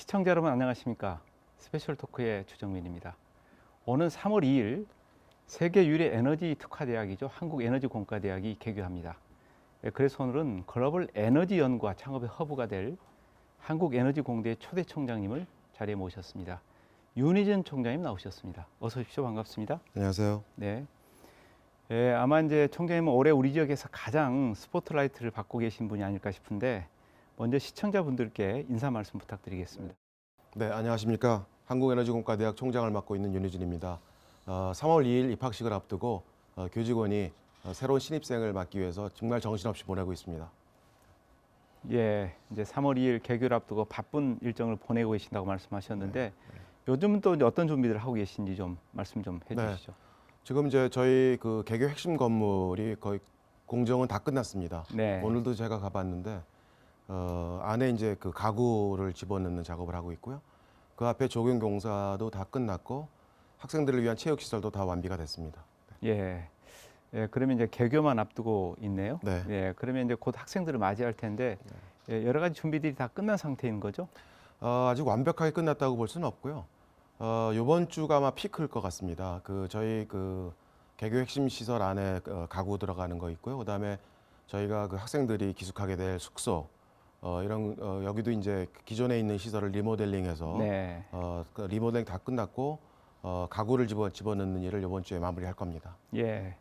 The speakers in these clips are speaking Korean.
시청자 여러분 안녕하십니까? 스페셜 토크의 주정민입니다. 오는 3월 2일 세계 유례 에너지 특화대학이죠. 한국에너지공과대학이 개교합니다. 그래서 오늘은 글로벌 에너지 연구와 창업의 허브가 될 한국에너지공대 초대 총장님을 자리에 모셨습니다. 윤희준 총장님 나오셨습니다. 어서 오십시오. 반갑습니다. 안녕하세요. 네. 아마 이제 총장님은 올해 우리 지역에서 가장 스포트라이트를 받고 계신 분이 아닐까 싶은데 먼저 시청자분들께 인사 말씀 부탁드리겠습니다. 네, 안녕하십니까. 한국에너지공과대학 총장을 맡고 있는 윤희준입니다. 3월 2일 입학식을 앞두고 교직원이 새로운 신입생을 맡기 위해서 정말 정신없이 보내고 있습니다. 예, 이제 3월 2일 개교를 앞두고 바쁜 일정을 보내고 계신다고 말씀하셨는데 요즘은 또 이제 어떤 준비를 하고 계신지 좀 말씀 좀 해주시죠. 지금 이제 저희 그 개교 핵심 건물이 거의 공정은 다 끝났습니다. 네. 오늘도 제가 가봤는데 안에 이제 그 가구를 집어넣는 작업을 하고 있고요. 그 앞에 조경 공사도 다 끝났고 학생들을 위한 체육 시설도 다 완비가 됐습니다. 예. 예, 그러면 이제 개교만 앞두고 있네요. 네. 예, 그러면 이제 곧 학생들을 맞이할 텐데 예, 여러 가지 준비들이 다 끝난 상태인 거죠? 아직 완벽하게 끝났다고 볼 수는 없고요. 이번 주가 아마 피크일 것 같습니다. 저희 개교 핵심 시설 안에 가구 들어가는 거 있고요. 그다음에 저희가 그 학생들이 기숙하게 될 숙소 여기도 이제 기존에 있는 시설을 리모델링해서 네. 그 리모델링 다 끝났고 가구를 집어넣는 일을 이번 주에 마무리할 겁니다. 예.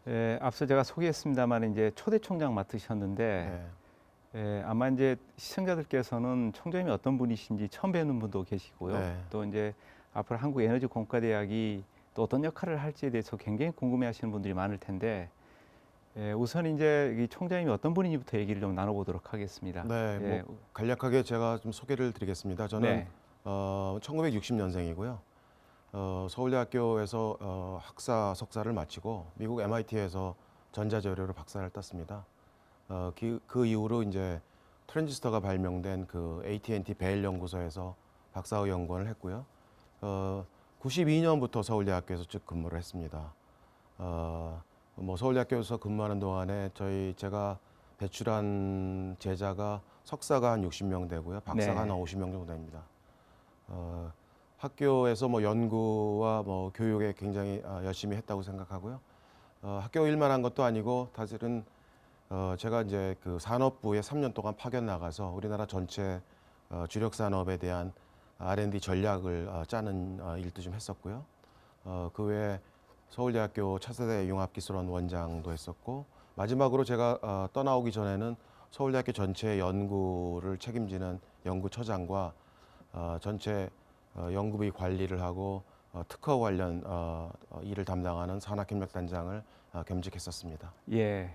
예, 앞서 제가 소개했습니다만 이제 초대 총장 맡으셨는데 아마 이제 시청자들께서는 총장님이 어떤 분이신지 처음 뵙는 분도 계시고요. 네. 또 이제 앞으로 한국에너지공과대학이 또 어떤 역할을 할지에 대해서 굉장히 궁금해하시는 분들이 많을 텐데 우선 이제 이 총장님이 어떤 분인지부터 얘기를 좀 나눠보도록 하겠습니다. 네, 예, 뭐 간략하게 제가 좀 소개를 드리겠습니다. 저는 네. 1960년생이고요. 서울대학교에서 학사 석사를 마치고 미국 MIT에서 전자재료로 박사를 땄습니다. 그 이후로 이제 트랜지스터가 발명된 그 AT&T 베일 연구소에서 박사의 연구원을 했고요. 92년부터 서울대학교에서 쭉 근무를 했습니다. 뭐 서울대학교에서 근무하는 동안에 제가 배출한 제자가 석사가 한 60명 되고요, 박사가 네. 한 50명 정도 됩니다. 학교에서 뭐 연구와 뭐 교육에 굉장히 열심히 했다고 생각하고요. 학교 일만 한 것도 아니고 사실은 제가 이제 그 산업부에 3년 동안 파견 나가서 우리나라 전체 주력 산업에 대한 R&D 전략을 짜는 일도 좀 했었고요. 그 외에 서울대학교 차세대 융합기술원 원장도 했었고, 마지막으로 제가 떠나오기 전에는 서울대학교 전체 연구를 책임지는 연구처장과 전체 연구비 관리를 하고 특허 관련 일을 담당하는 산학협력단장을 겸직했었습니다. 예.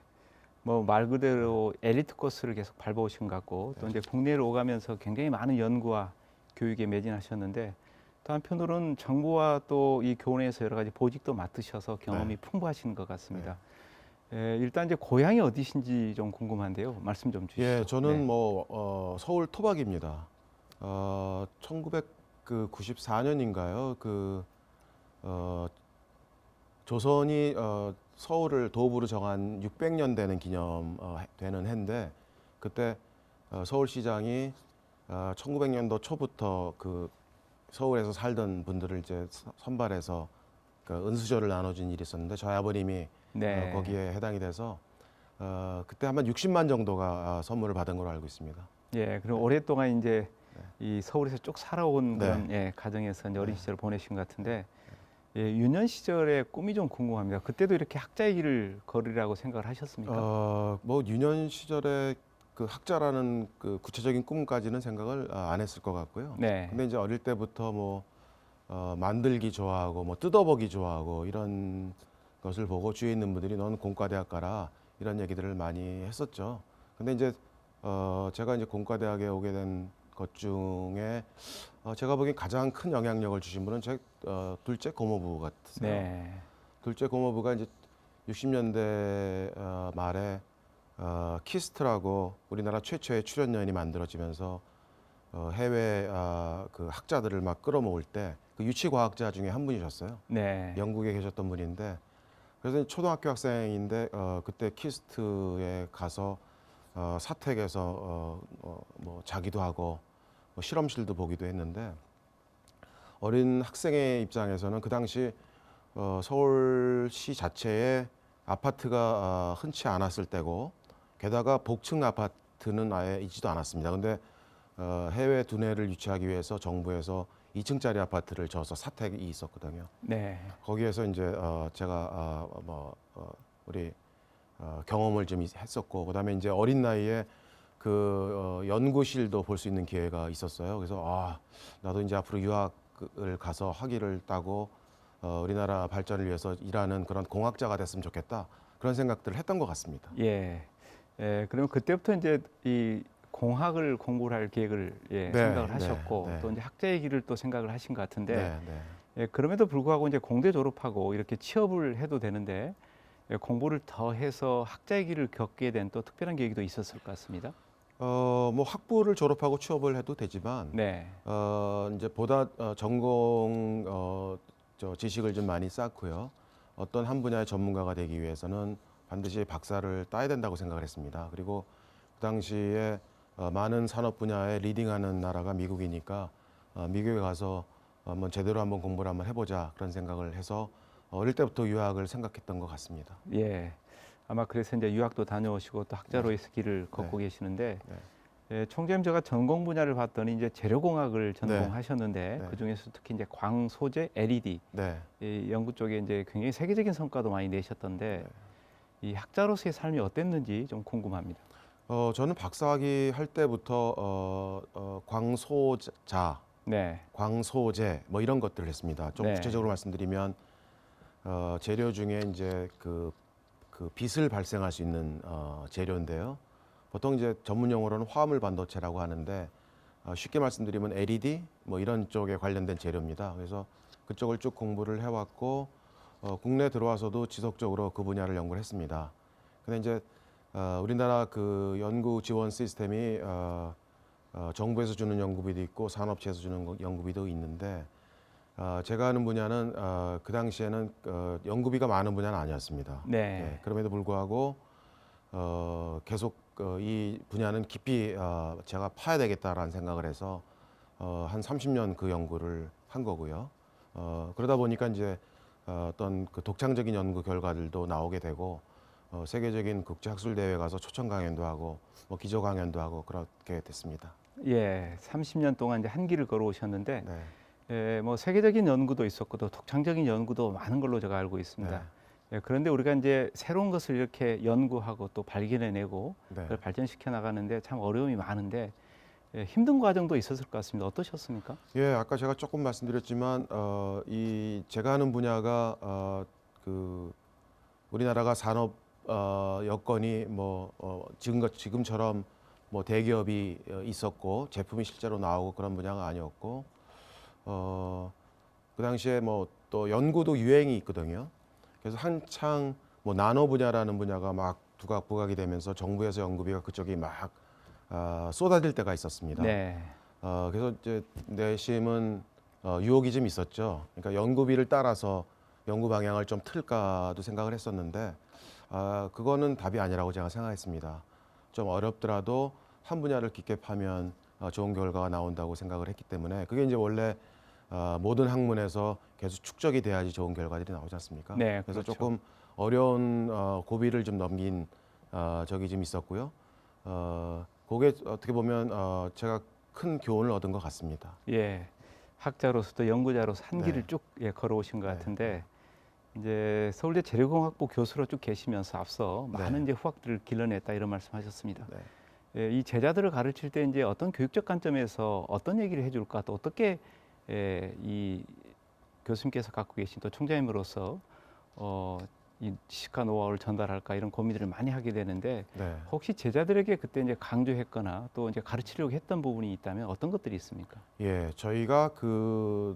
뭐 말 그대로 엘리트 코스를 계속 밟아오신 것 같고 또 이제 국내로 오가면서 굉장히 많은 연구와 교육에 매진하셨는데 또 한편으로는 정부와 또 이 교원에서 여러 가지 보직도 맡으셔서 경험이 풍부하신 것 같습니다. 일단 이제 고향이 어디신지 좀 궁금한데요. 말씀 좀 주시죠. 예, 저는 네. 뭐 서울 토박입니다. 1994년인가요? 조선이 서울을 도읍으로 정한 600년 되는 기념 되는 해인데, 그때 서울시장이 1900년도 초부터 그 서울에서 살던 분들을 이제 선발해서 그 은수저를 나눠준 일이 있었는데, 저희 아버님이 네. 거기에 해당이 돼서 그때 아마 60만 정도가 선물을 받은 걸로 알고 있습니다. 예. 그리고 오랫동안 이제 이 서울에서 쭉 살아온 네. 그런 가정에서 이제 어린 시절을 보내신 것 같은데 유년 시절의 꿈이 좀 궁금합니다. 그때도 이렇게 학자의 길을 걸으라고 생각을 하셨습니까? 뭐 유년 시절에 그 학자라는 그 구체적인 꿈까지는 생각을 안 했을 것 같고요. 네. 근데 이제 어릴 때부터 뭐 만들기 좋아하고 뭐 뜯어보기 좋아하고 이런 것을 보고 주위에 있는 분들이 넌 공과대학 가라 이런 얘기들을 많이 했었죠. 근데 이제 제가 이제 공과대학에 오게 된 것 중에 제가 보기엔 가장 큰 영향력을 주신 분은 제 둘째 고모부 같으세요. 네. 둘째 고모부가 이제 60년대 말에 키스트라고 우리나라 최초의 출연연이 만들어지면서 해외 그 학자들을 막 끌어모을 때 그 유치과학자 중에 한 분이셨어요. 네. 영국에 계셨던 분인데, 그래서 초등학교 학생인데 그때 키스트에 가서 사택에서 뭐 자기도 하고 뭐 실험실도 보기도 했는데 어린 학생의 입장에서는 그 당시 서울시 자체에 아파트가 흔치 않았을 때고 게다가 복층 아파트는 아예 있지도 않았습니다. 근데 해외 두뇌를 유치하기 위해서 정부에서 2층짜리 아파트를 져서 사택이 있었거든요. 네. 거기에서 이제 제가 우리 경험을 좀 했었고 그다음에 이제 어린 나이에 그 연구실도 볼 수 있는 기회가 있었어요. 그래서 나도 이제 앞으로 유학을 가서 학위를 따고 우리나라 발전을 위해서 일하는 그런 공학자가 됐으면 좋겠다 그런 생각들을 했던 것 같습니다. 예. 그러면 그때부터 이제 이 공학을 공부를 할 계획을 네, 생각을 네, 하셨고 네. 또 이제 학자의 길을 또 생각을 하신 것 같은데 네, 네. 그럼에도 불구하고 이제 공대 졸업하고 이렇게 취업을 해도 되는데 공부를 더 해서 학자의 길을 겪게 된 또 특별한 계기도 있었을 것 같습니다. 뭐 학부를 졸업하고 취업을 해도 되지만 네. 이제 보다 전공 지식을 좀 많이 쌓고요. 어떤 한 분야의 전문가가 되기 위해서는 반드시 박사를 따야 된다고 생각을 했습니다. 그리고 그 당시에 많은 산업 분야에 리딩하는 나라가 미국이니까 미국에 가서 제대로 한번 공부를 한번 해보자 그런 생각을 해서 어릴 때부터 유학을 생각했던 것 같습니다. 예. 아마 그래서 이제 유학도 다녀오시고 또 학자로의 길을 걷고 계시는데 총재님 제가 전공 분야를 봤더니 이제 재료공학을 전공하셨는데 네. 그 중에서 특히 이제 광소재 LED 네. 이 연구 쪽에 이제 굉장히 세계적인 성과도 많이 내셨던데 이 학자로서의 삶이 어땠는지 좀 궁금합니다. 저는 박사학위 할 때부터 광소자, 네. 광소재 뭐 이런 것들을 했습니다. 좀 네. 구체적으로 말씀드리면 재료 중에 이제 그 빛을 발생할 수 있는 재료인데요. 보통 이제 전문 용어로는 화합물 반도체라고 하는데 쉽게 말씀드리면 LED 뭐 이런 쪽에 관련된 재료입니다. 그래서 그쪽을 쭉 공부를 해왔고 국내 들어와서도 지속적으로 그 분야를 연구를 했습니다. 근데 이제 우리나라 그 연구 지원 시스템이 정부에서 주는 연구비도 있고 산업체에서 주는 연구비도 있는데 제가 하는 분야는 그 당시에는 연구비가 많은 분야는 아니었습니다. 네. 그럼에도 불구하고 계속 이 분야는 깊이 제가 파야 되겠다라는 생각을 해서 한 30년 그 연구를 한 거고요. 그러다 보니까 이제 어떤 그 독창적인 연구 결과들도 나오게 되고 세계적인 국제 학술 대회 가서 초청 강연도 하고 뭐 기조 강연도 하고 그렇게 됐습니다. 예. 30년 동안 이제 한 길을 걸어오셨는데 네. 뭐 세계적인 연구도 있었고 또 독창적인 연구도 많은 걸로 제가 알고 있습니다. 그런데 우리가 이제 새로운 것을 이렇게 연구하고 또 발견해내고 네. 그걸 발전시켜 나가는데 참 어려움이 많은데 힘든 과정도 있었을 것 같습니다. 어떠셨습니까? 예, 아까 제가 조금 말씀드렸지만 제가 하는 분야가 그 우리나라가 산업 여건이 뭐 지금처럼 뭐 대기업이 있었고 제품이 실제로 나오고 그런 분야가 아니었고 그 당시에 뭐 또 연구도 유행이 있거든요. 그래서 한창 뭐 나노 분야라는 분야가 막 부각이 되면서 정부에서 연구비가 그쪽이 막 쏟아질 때가 있었습니다. 네. 그래서 이제 내심은 유혹이 좀 있었죠. 그러니까 연구비를 따라서 연구 방향을 좀 틀까도 생각을 했었는데 그거는 답이 아니라고 제가 생각했습니다. 좀 어렵더라도 한 분야를 깊게 파면 좋은 결과가 나온다고 생각을 했기 때문에 그게 이제 원래 모든 학문에서 계속 축적이 돼야지 좋은 결과들이 나오지 않습니까? 네, 그래서 그렇죠. 조금 어려운 고비를 좀 넘긴 적이 좀 있었고요. 그게 어떻게 보면 제가 큰 교훈을 얻은 것 같습니다. 예. 학자로서도 연구자로서 한 네. 길을 쭉 걸어오신 것 네, 같은데 이제 서울대 재료공학부 교수로 쭉 계시면서 앞서 네. 많은 이제 후학들을 길러냈다 이런 말씀하셨습니다. 네. 이 제자들을 가르칠 때 이제 어떤 교육적 관점에서 어떤 얘기를 해줄까 또 어떻게 이 교수님께서 갖고 계신 또 총장님으로서 이 지식과 노하우를 전달할까 이런 고민들을 많이 하게 되는데 네. 혹시 제자들에게 그때 이제 강조했거나 또 이제 가르치려고 했던 부분이 있다면 어떤 것들이 있습니까? 예, 저희가 그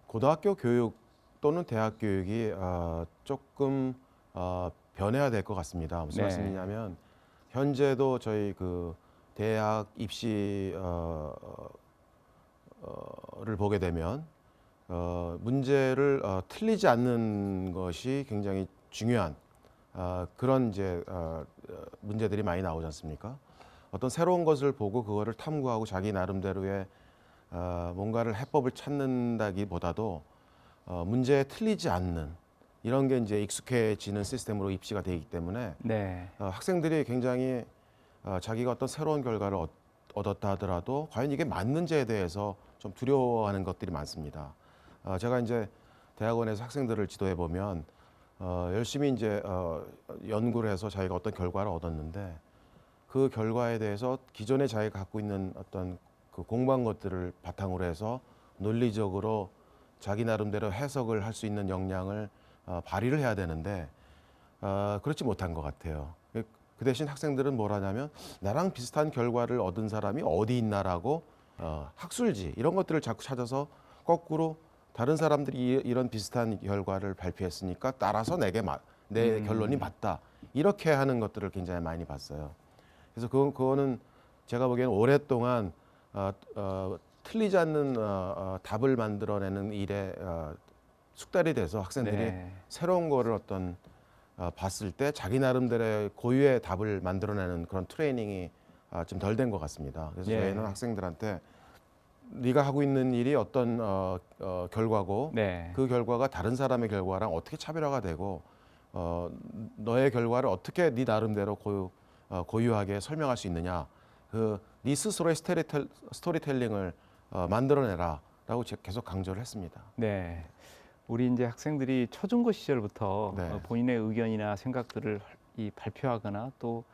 고등학교 교육 또는 대학 교육이 조금 변해야 될 것 같습니다. 무슨 네. 말씀이냐면 현재도 저희 그 대학 입시 를 보게 되면 문제를 틀리지 않는 것이 굉장히 중요한 그런 이제 문제들이 많이 나오지 않습니까? 어떤 새로운 것을 보고 그거를 탐구하고 자기 나름대로의 뭔가를 해법을 찾는다기보다도 문제에 틀리지 않는 이런 게 이제 익숙해지는 시스템으로 입시가 되기 때문에 네. 학생들이 굉장히 자기가 어떤 새로운 결과를 얻었다 하더라도 과연 이게 맞는지에 대해서 좀 두려워하는 것들이 많습니다. 제가 이제 대학원에서 학생들을 지도해 보면 열심히 이제 연구를 해서 자기가 어떤 결과를 얻었는데 그 결과에 대해서 기존에 자기가 갖고 있는 어떤 그 공부한 것들을 바탕으로 해서 논리적으로 자기 나름대로 해석을 할 수 있는 역량을 발휘를 해야 되는데 그렇지 못한 것 같아요. 그 대신 학생들은 뭘 하냐면 나랑 비슷한 결과를 얻은 사람이 어디 있나라고 학술지 이런 것들을 자꾸 찾아서 거꾸로 다른 사람들이 이런 비슷한 결과를 발표했으니까 따라서 내 결론이 맞다 이렇게 하는 것들을 굉장히 많이 봤어요. 그래서 그거는 제가 보기에는 오랫동안 틀리지 않는 답을 만들어내는 일에 숙달이 돼서 학생들이 네. 새로운 거를 어떤 봤을 때 자기 나름대로의 고유의 답을 만들어내는 그런 트레이닝이 좀 덜 된 것 같습니다. 그래서 예. 저희는 학생들한테 네가 하고 있는 일이 어떤 결과고 네. 그 결과가 다른 사람의 결과랑 어떻게 차별화가 되고 너의 결과를 어떻게 네 나름대로 고유하게 설명할 수 있느냐 네 스스로의 스토리텔링을 만들어내라라고 계속 강조를 했습니다. 네. 우리 이제 학생들이 초중고 시절부터 네. 본인의 의견이나 생각들을 이 발표하거나 또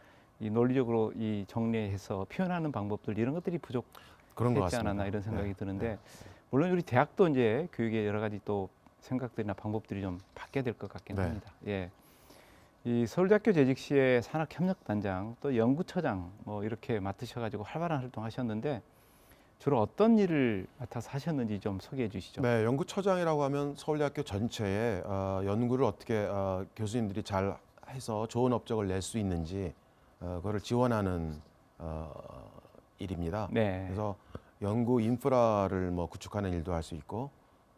이 논리적으로 이 정리해서 표현하는 방법들 이런 것들이 그런 것 부족했지 같습니다. 않았나 이런 생각이 네. 드는데 네. 물론 우리 대학도 이제 교육에 여러 가지 또 생각들이나 방법들이 좀 바뀌어야 될 것 같긴 네. 합니다. 예. 이 서울대학교 재직 시에 산학협력단장 또 연구처장 뭐 이렇게 맡으셔가지고 활발한 활동하셨는데 주로 어떤 일을 맡아서 하셨는지 좀 소개해 주시죠. 네, 연구처장이라고 하면 서울대학교 전체에 연구를 어떻게 교수님들이 잘 해서 좋은 업적을 낼 수 있는지 그거를 지원하는 일입니다. 네. 그래서 연구 인프라를 뭐 구축하는 일도 할 수 있고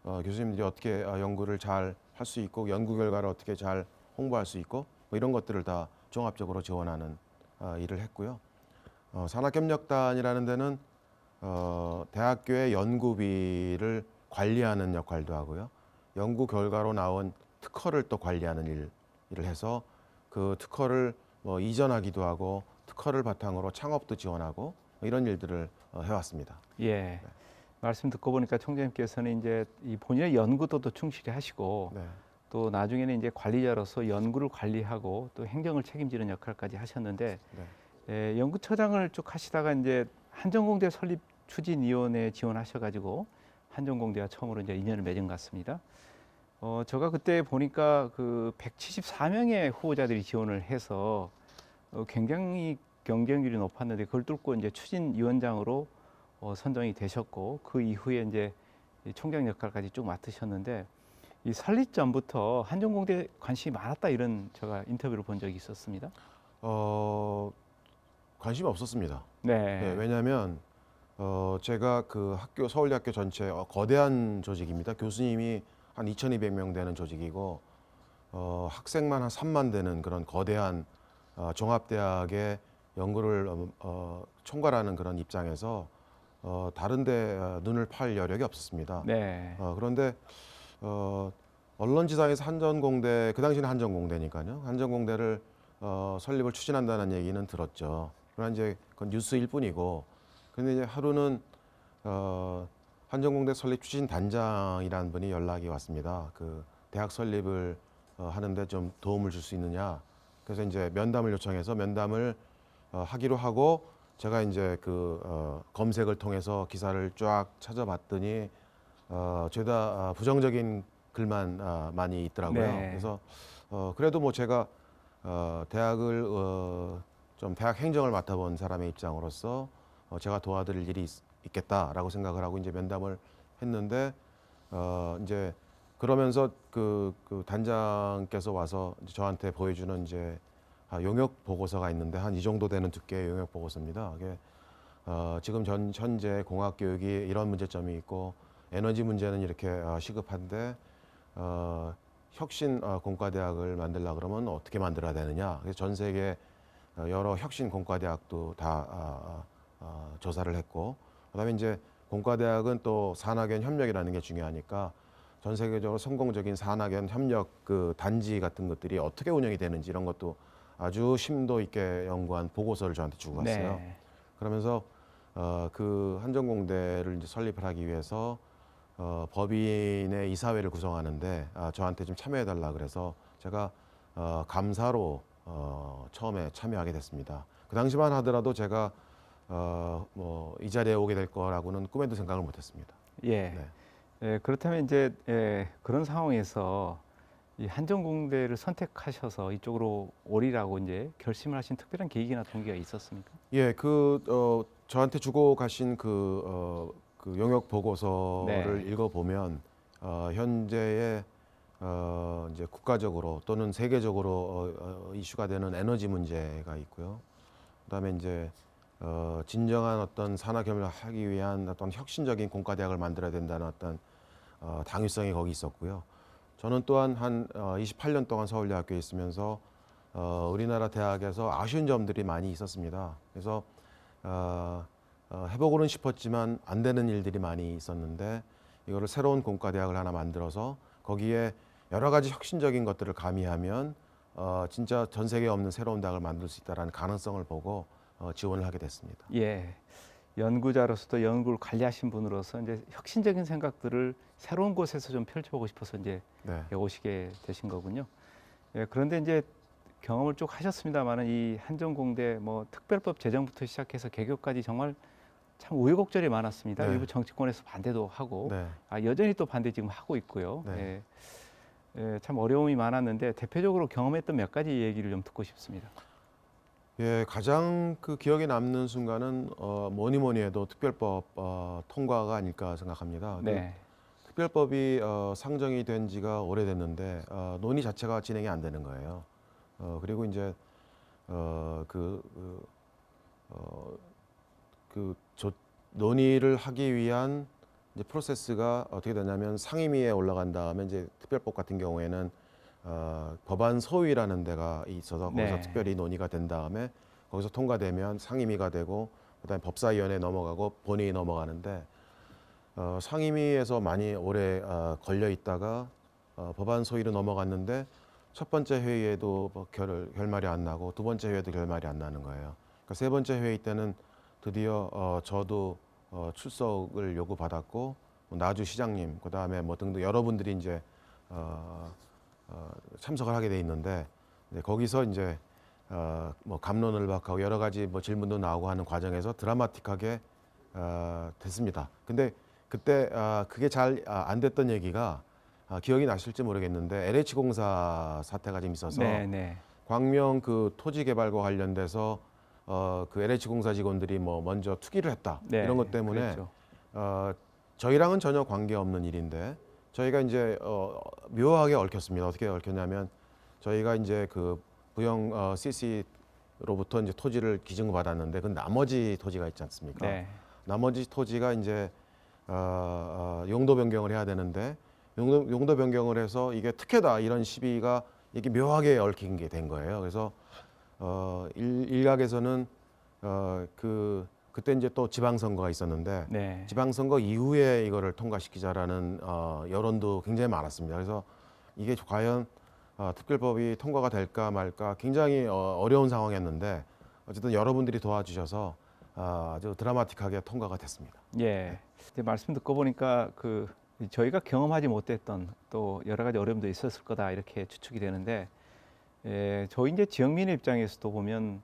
교수님들이 어떻게 연구를 잘 할 수 있고 연구 결과를 어떻게 잘 홍보할 수 있고 뭐 이런 것들을 다 종합적으로 지원하는 일을 했고요. 산학협력단이라는 데는 대학교의 연구비를 관리하는 역할도 하고요. 연구 결과로 나온 특허를 또 관리하는 일을 해서 그 특허를 뭐 이전하기도 하고 특허를 바탕으로 창업도 지원하고 뭐 이런 일들을 해왔습니다. 예. 말씀 듣고 보니까 총장님께서는 이제 이 본인의 연구도도 충실히 하시고 네. 또 나중에는 이제 관리자로서 연구를 관리하고 또 행정을 책임지는 역할까지 하셨는데 네. 연구처장을 쭉 하시다가 이제 한전공대 설립 추진위원회에 지원하셔가지고 한전공대와 처음으로 이제 인연을 맺은 것 같습니다. 제가 그때 보니까 그 174명의 후보자들이 지원을 해서 굉장히 경쟁률이 높았는데 그걸 뚫고 이제 추진위원장으로 선정이 되셨고 그 이후에 이제 이 총장 역할까지 쭉 맡으셨는데 이 설립 전부터 한전공대 관심이 많았다 이런 제가 인터뷰를 본 적이 있었습니다. 관심이 없었습니다. 네. 네, 왜냐하면 제가 그 서울대학교 전체 거대한 조직입니다. 교수님이 한 2,200명 되는 조직이고 학생만 한 3만 되는 그런 거대한 종합대학의 연구를 총괄하는 그런 입장에서 다른데 눈을 팔 여력이 없었습니다. 네. 그런데 언론지상에서 한전공대 그 당시는 한전공대니까요. 한전공대를 설립을 추진한다는 얘기는 들었죠. 그러나 이제 그건 뉴스일 뿐이고, 근데 이제 하루는 한전공대 설립 추진 단장이라는 분이 연락이 왔습니다. 그 대학 설립을 하는데 좀 도움을 줄 수 있느냐. 그래서 이제 면담을 요청해서 면담을 하기로 하고 제가 이제 그 검색을 통해서 기사를 쫙 찾아봤더니 죄다 부정적인 글만 많이 있더라고요. 네. 그래서 그래도 뭐 제가 대학을 좀 대학 행정을 맡아본 사람의 입장으로서 제가 도와드릴 일이 있겠다라고 생각을 하고 이제 면담을 했는데 이제 그러면서 그 단장께서 와서 이제 저한테 보여주는 이제 용역 보고서가 있는데 한 이 정도 되는 두께의 용역 보고서입니다. 이게 지금 현재 공학 교육이 이런 문제점이 있고 에너지 문제는 이렇게 시급한데 혁신 공과대학을 만들려 그러면 어떻게 만들어야 되느냐. 그래서 전 세계 여러 혁신 공과대학도 다 조사를 했고, 그다음에 이제 공과대학은 또 산학연 협력이라는 게 중요하니까 전 세계적으로 성공적인 산학연 협력 그 단지 같은 것들이 어떻게 운영이 되는지 이런 것도 아주 심도 있게 연구한 보고서를 저한테 주고 갔어요. 네. 그러면서 그 한전공대를 이제 설립을 하기 위해서 법인의 이사회를 구성하는데 저한테 좀 참여해달라 그래서 제가 감사로 처음에 참여하게 됐습니다. 그 당시만 하더라도 제가 뭐 이 자리에 오게 될 거라고는 꿈에도 생각을 못했습니다. 예. 네. 그렇다면 이제 그런 상황에서 이 한전공대를 선택하셔서 이쪽으로 오리라고 이제 결심을 하신 특별한 계기나 동기가 있었습니까? 예, 저한테 주고 가신 그 용역 보고서를 네. 읽어보면 현재의 이제 국가적으로 또는 세계적으로 이슈가 되는 에너지 문제가 있고요. 그다음에 이제 진정한 어떤 산학협력을 하기 위한 어떤 혁신적인 공과대학을 만들어야 된다는 어떤 당위성이 거기 있었고요. 저는 또한 한 28년 동안 서울대학교에 있으면서 우리나라 대학에서 아쉬운 점들이 많이 있었습니다. 그래서 해보고는 싶었지만 안 되는 일들이 많이 있었는데 이거를 새로운 공과대학을 하나 만들어서 거기에 여러 가지 혁신적인 것들을 가미하면 진짜 전 세계에 없는 새로운 대학을 만들 수 있다는 가능성을 보고 지원을 하게 됐습니다. 예. 연구자로서도 연구를 관리하신 분으로서 이제 혁신적인 생각들을 새로운 곳에서 좀 펼쳐보고 싶어서 이제 네. 오시게 되신 거군요. 예, 그런데 이제 경험을 쭉 하셨습니다만은 이 한전공대 뭐 특별법 제정부터 시작해서 개교까지 정말 참 우여곡절이 많았습니다. 네. 일부 정치권에서 반대도 하고 네. 여전히 또 반대 지금 하고 있고요. 네. 참 어려움이 많았는데 대표적으로 경험했던 몇 가지 얘기를 좀 듣고 싶습니다. 예, 가장 그 기억에 남는 순간은 뭐니 뭐니 해도 특별법 통과가 아닐까 생각합니다. 네. 특별법이 상정이 된 지가 오래됐는데 논의 자체가 진행이 안 되는 거예요. 그리고 이제 논의를 하기 위한 이제 프로세스가 어떻게 되냐면 상임위에 올라간 다음에 이제 특별법 같은 경우에는 법안 소위라는 데가 있어서 거기서 네. 특별히 논의가 된 다음에 거기서 통과되면 상임위가 되고 그다음에 법사위원회에 넘어가고 본회의 넘어가는데 상임위에서 많이 오래 걸려 있다가 법안 소위로 넘어갔는데 첫 번째 회의에도 뭐 결말이 안 나고 두 번째 회의도 결말이 안 나는 거예요. 그러니까 세 번째 회의 때는 드디어 저도 출석을 요구받았고 뭐 나주 시장님 그다음에 뭐 등등 여러분들이 이제 참석을 하게 돼 있는데 거기서 이제 뭐 갑론을박하고 여러 가지 뭐 질문도 나오고 하는 과정에서 드라마틱하게 됐습니다. 근데 그때 그게 잘 안 됐던 얘기가 기억이 나실지 모르겠는데 LH공사 사태가 좀 있어서 네, 네. 광명 그 토지 개발과 관련돼서 그 LH공사 직원들이 뭐 먼저 투기를 했다 네, 이런 것 때문에 그랬죠. 저희랑은 전혀 관계 없는 일인데 저희가 이제 묘하게 얽혔습니다. 어떻게 얽혔냐면 저희가 이제 그 부영 CC로부터 이제 토지를 기증을 받았는데 그 나머지 토지가 있지 않습니까? 네. 나머지 토지가 이제 용도 변경을 해야 되는데 용도 변경을 해서 이게 특혜다 이런 시비가 이게 묘하게 얽힌 게 된 거예요. 그래서 일각에서는 그때 이제 또 지방선거가 있었는데 네. 지방선거 이후에 이거를 통과시키자라는 여론도 굉장히 많았습니다. 그래서 이게 과연 특별법이 통과가 될까 말까 굉장히 어려운 상황이었는데 어쨌든 여러분들이 도와주셔서 아주 드라마틱하게 통과가 됐습니다. 예. 이제 말씀 듣고 보니까 저희가 경험하지 못했던 또 여러 가지 어려움도 있었을 거다 이렇게 추측이 되는데 저희 이제 지역민의 입장에서도 보면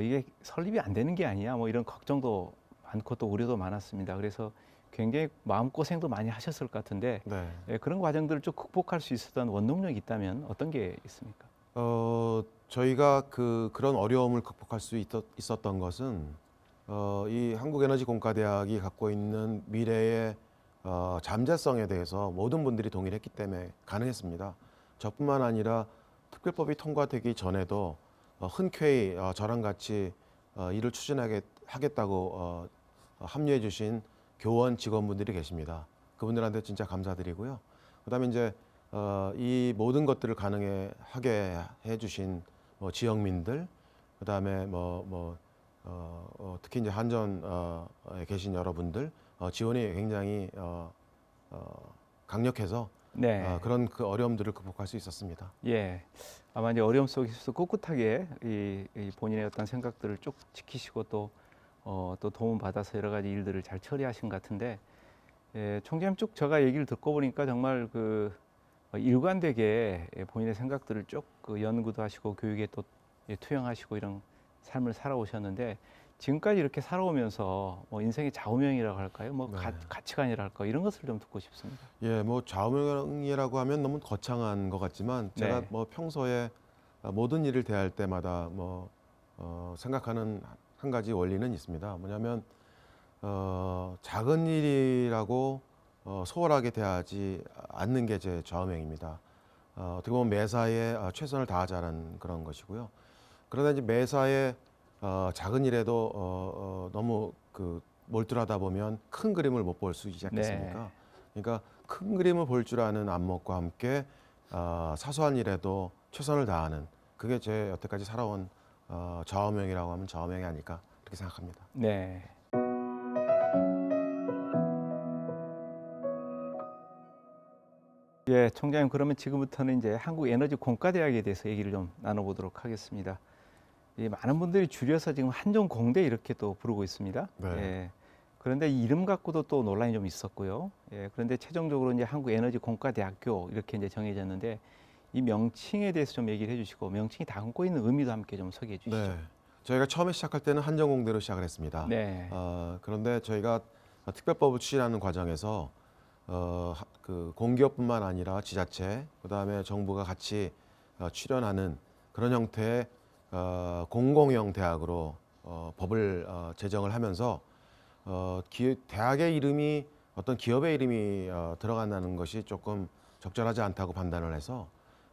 이게 설립이 안 되는 게 아니야 뭐 이런 걱정도 많고 또 우려도 많았습니다. 그래서 굉장히 마음고생도 많이 하셨을 것 같은데 네. 그런 과정들을 좀 극복할 수 있었던 원동력이 있다면 어떤 게 있습니까? 저희가 그런 어려움을 극복할 수 있었던 것은 이 한국에너지공과대학이 갖고 있는 미래의 잠재성에 대해서 모든 분들이 동의를 했기 때문에 가능했습니다. 저뿐만 아니라 특별법이 통과되기 전에도 흔쾌히 저랑 같이 일을 추진하겠다고 합류해 주신 교원 직원분들이 계십니다. 그분들한테 진짜 감사드리고요. 그다음에 이제 이 모든 것들을 가능하게 해주신 지역민들 그다음에 특히 이제 한전에 계신 여러분들 지원이 굉장히 강력해서 네. 그런 그 어려움들을 극복할 수 있었습니다. 예. 아마 이제 어려움 속에서도 꿋꿋하게 이 본인의 어떤 생각들을 쭉 지키시고 또 도움 받아서 여러 가지 일들을 잘 처리하신 것 같은데, 예, 총장님 쭉 제가 얘기를 듣고 보니까 정말 일관되게 본인의 생각들을 쭉 연구도 하시고 교육에 또 투영하시고 이런 삶을 살아오셨는데, 지금까지 이렇게 살아오면서 뭐 인생의 좌우명이라고 할까요? 뭐 네. 가치관이라 할까? 이런 것을 좀 듣고 싶습니다. 예, 뭐 좌우명이라고 하면 너무 거창한 것 같지만 제가 네. 뭐 평소에 모든 일을 대할 때마다 생각하는 한 가지 원리는 있습니다. 뭐냐면 작은 일이라고 소홀하게 대하지 않는 게 제 좌우명입니다. 어떻게 보면 매사에 최선을 다하자는 그런 것이고요. 그러다 이제 매사에 작은 일에도 너무 몰두하다 보면 큰 그림을 못 볼 수 있지 않겠습니까? 네. 그러니까 큰 그림을 볼 줄 아는 안목과 함께 사소한 일에도 최선을 다하는 그게 제 여태까지 살아온 좌우명이라고 하면 좌우명이 아닐까 그렇게 생각합니다. 네. 예, 총장님 그러면 지금부터는 이제 한국에너지공과대학에 대해서 얘기를 좀 나눠보도록 하겠습니다. 많은 분들이 줄여서 지금 한전공대 이렇게 또 부르고 있습니다. 네. 예, 그런데 이 이름 갖고도 또 논란이 좀 있었고요. 예, 그런데 최종적으로 이제 한국에너지공과대학교 이렇게 이제 정해졌는데, 이 명칭에 대해서 좀 얘기를 해주시고 명칭이 담고 있는 의미도 함께 좀 소개해 주시죠. 네. 저희가 처음에 시작할 때는 한전공대로 시작을 했습니다. 네. 그런데 저희가 특별법을 추진하는 과정에서 그 공기업뿐만 아니라 지자체, 그다음에 정부가 같이 출연하는 그런 형태의 공공형 대학으로 법을 제정을 하면서 대학의 이름이 어떤 기업의 이름이 들어간다는 것이 조금 적절하지 않다고 판단을 해서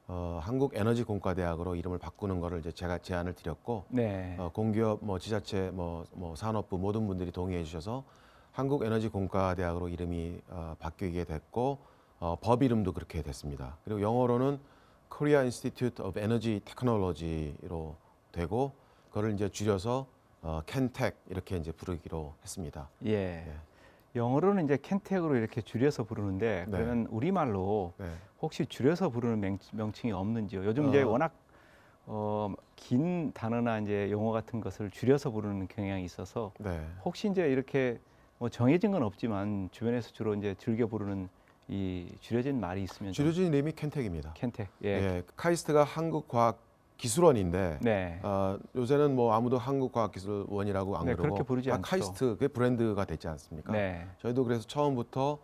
한국에너지공과대학으로 이름을 바꾸는 거를 이제 제가 제안을 드렸고 네. 공기업, 지자체, 산업부 모든 분들이 동의해 주셔서 한국에너지공과대학으로 이름이 바뀌게 됐고 법 이름도 그렇게 됐습니다. 그리고 영어로는 Korea Institute of Energy Technology로 되고 그걸 이제 줄여서 켄텍 이렇게 이제 부르기로 했습니다. 예. 네. 영어로는 이제 켄텍으로 이렇게 줄여서 부르는데, 네. 그러면 우리말로 네. 혹시 줄여서 부르는 명칭이 없는지요? 요즘 이제 워낙 긴 단어나 이제 용어 같은 것을 줄여서 부르는 경향이 있어서 네. 혹시 이제 이렇게 뭐 정해진 건 없지만 주변에서 주로 이제 즐겨 부르는 이 줄여진 말이 있으면 좀. 줄여진 이름이 켄텍입니다. 켄텍. 예. 예, 카이스트가 한국과학기술원인데 네. 요새는 뭐 아무도 한국과학기술원이라고 안 네, 그러고 그렇게 부르지 다 않죠. 카이스트 그게 브랜드가 됐지 않습니까? 네. 저희도 그래서 처음부터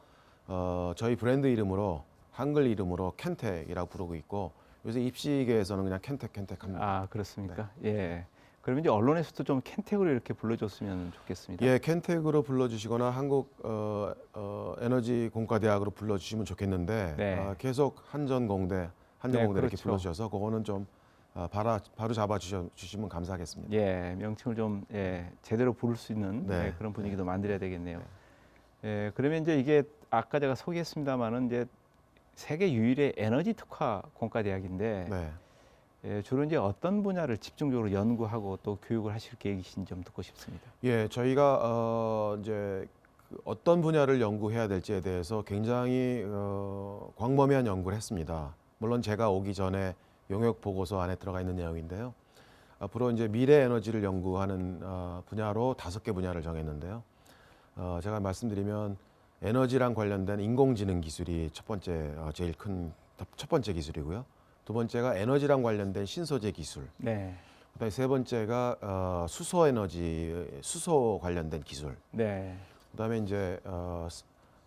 저희 브랜드 이름으로 한글 이름으로 켄텍이라고 부르고 있고 요새 입시계에서는 그냥 켄텍 합니다. 아, 그렇습니까? 예. 그러면 이제 언론에서도 좀 켄텍으로 이렇게 불러줬으면 좋겠습니다. 예, 켄텍으로 불러주시거나 한국 에너지공과대학으로 불러주시면 좋겠는데 네. 계속 한전공대 네, 이렇게 그렇죠. 불러주셔서 그거는 좀 바로 잡아주시면 감사하겠습니다. 예, 명칭을 좀 제대로 부를 수 있는 네. 그런 분위기도 만들어야 되겠네요. 예, 그러면 이제 이게 아까 제가 소개했습니다마는 이제 세계 유일의 에너지 특화 공과대학인데, 네. 예, 주로 이제 어떤 분야를 집중적으로 연구하고 또 교육을 하실 계획이신지 좀 듣고 싶습니다. 예, 저희가 이제 어떤 분야를 연구해야 될지에 대해서 굉장히 광범위한 연구를 했습니다. 물론 제가 오기 전에 용역 보고서 안에 들어가 있는 내용인데요. 앞으로 이제 미래 에너지를 연구하는 분야로 5개 분야를 정했는데요. 제가 말씀드리면 에너지랑 관련된 인공지능 기술이 제일 큰 첫 번째 기술이고요. 두 번째가 에너지랑 관련된 신소재 기술. 네. 그다음에 세 번째가 수소 관련된 기술. 네. 그다음에 이제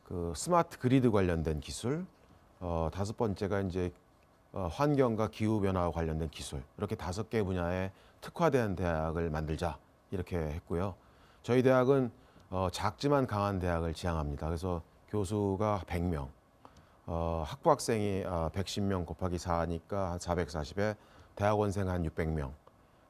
그 스마트 그리드 관련된 기술. 다섯 번째가 이제 환경과 기후 변화와 관련된 기술. 이렇게 5개 분야에 특화된 대학을 만들자 이렇게 했고요. 저희 대학은 작지만 강한 대학을 지향합니다. 그래서 교수가 100명, 학부 학생이 110명 곱하기 4니까 한 440에 대학원생 한 600명.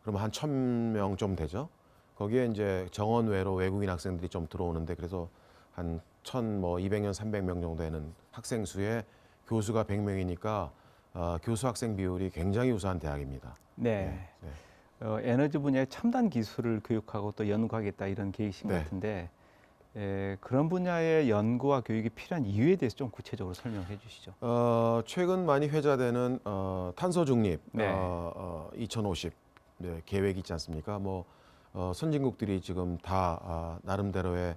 그러면 한 1000명 좀 되죠. 거기에 이제 정원 외로 외국인 학생들이 좀 들어오는데 그래서 한 200명, 300명 정도 되는 학생 수에 교수가 100명이니까 교수 학생 비율이 굉장히 우수한 대학입니다. 네. 네. 에너지 분야의 첨단 기술을 교육하고 또 연구하겠다 이런 계획이신 것 네. 같은데 그런 분야의 연구와 교육이 필요한 이유에 대해서 좀 구체적으로 설명해 주시죠. 최근 많이 회자되는 탄소 중립 네. 2050 네, 계획이 있지 않습니까? 뭐 선진국들이 지금 다 나름대로의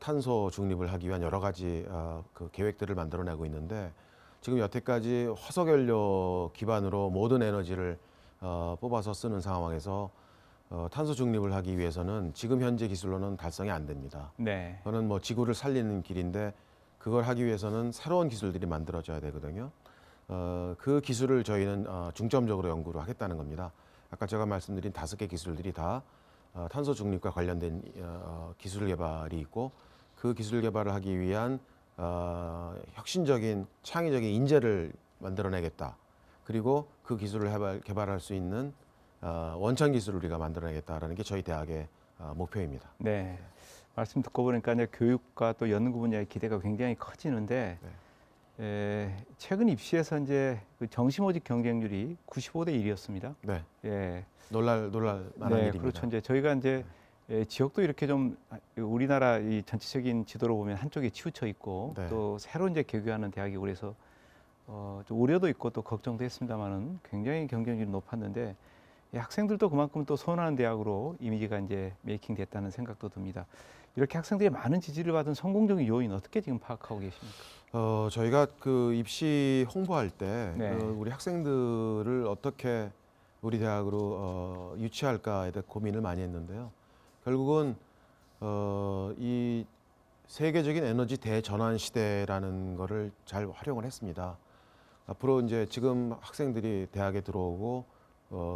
탄소 중립을 하기 위한 여러 가지 그 계획들을 만들어내고 있는데 지금 여태까지 화석연료 기반으로 모든 에너지를 뽑아서 쓰는 상황에서 탄소 중립을 하기 위해서는 지금 현재 기술로는 달성이 안 됩니다. 네. 그거는 뭐 지구를 살리는 길인데 그걸 하기 위해서는 새로운 기술들이 만들어져야 되거든요. 그 기술을 저희는 중점적으로 연구를 하겠다는 겁니다. 아까 제가 말씀드린 5개 기술들이 다 탄소 중립과 관련된 기술 개발이 있고 그 기술 개발을 하기 위한 혁신적인 창의적인 인재를 만들어내겠다. 그리고 그 기술을 개발할 수 있는 원천 기술을 우리가 만들어내겠다라는 게 저희 대학의 목표입니다. 네. 말씀 듣고 보니까 이제 교육과 또 연구 분야의 기대가 굉장히 커지는데 최근 입시에서 이제 그 정시 모집 경쟁률이 95대 1이었습니다. 네, 예. 놀랄 만한 네, 일입니다. 그렇죠. 이제 저희가 이제 지역도 이렇게 좀 우리나라 이 전체적인 지도로 보면 한쪽에 치우쳐 있고 네. 또 새로 이제 개교하는 대학이고 그래서 좀 우려도 있고 또 걱정도 했습니다만은 굉장히 경쟁률이 높았는데 이 학생들도 그만큼 또 선호하는 대학으로 이미지가 이제 메이킹됐다는 생각도 듭니다. 이렇게 학생들이 많은 지지를 받은 성공적인 요인 어떻게 지금 파악하고 계십니까? 저희가 그 입시 홍보할 때 네. 우리 학생들을 어떻게 우리 대학으로 유치할까에 대해 고민을 많이 했는데요. 결국은 이 세계적인 에너지 대전환 시대라는 거를 잘 활용을 했습니다. 앞으로 이제 지금 학생들이 대학에 들어오고